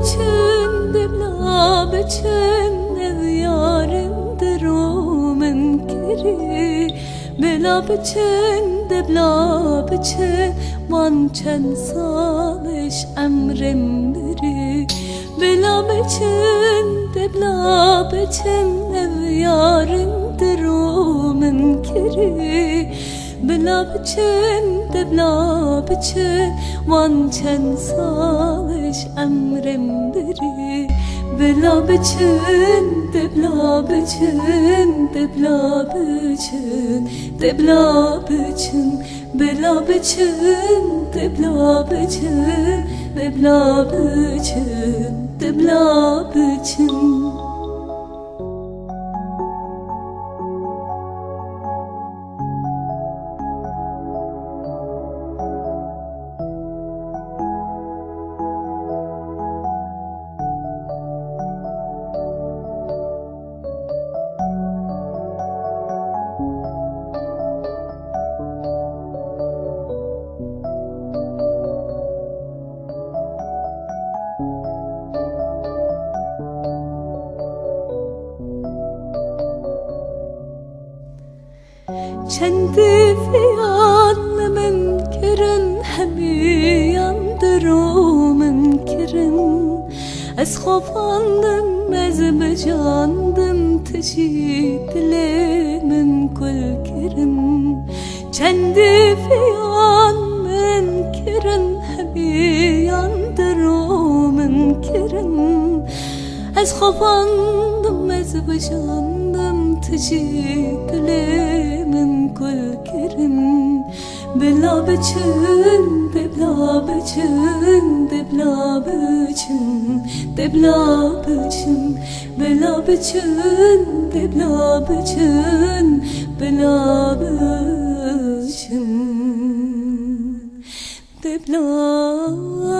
بچن دبلا بچن ev yarimdir o menkeri Bela بچن دبلا بچن من چند سالش امرم بری Bela بچن دبلا بچن ev yarimdir o menkeri Bela بچن دبلا بچن من چند سالش امرم بری Bela بچن دبلا بچن دبلا بچن دبلا بچن Bela بچن دبلا بچن دبلا بچن دبلا بچن چندی فیان منکرن همی یاندرو منکرن از خواباندم از بجاندم تجی دلمن گل کرن چندی فیان منکرن همی یاندرو منکرن از خواباندم از بجاندم تجی دلمن گل کرن Bela بچن دبلا بچن دبلا بچن دبلا بچن Bela بچن دبلا بچن بلا بچن دبلا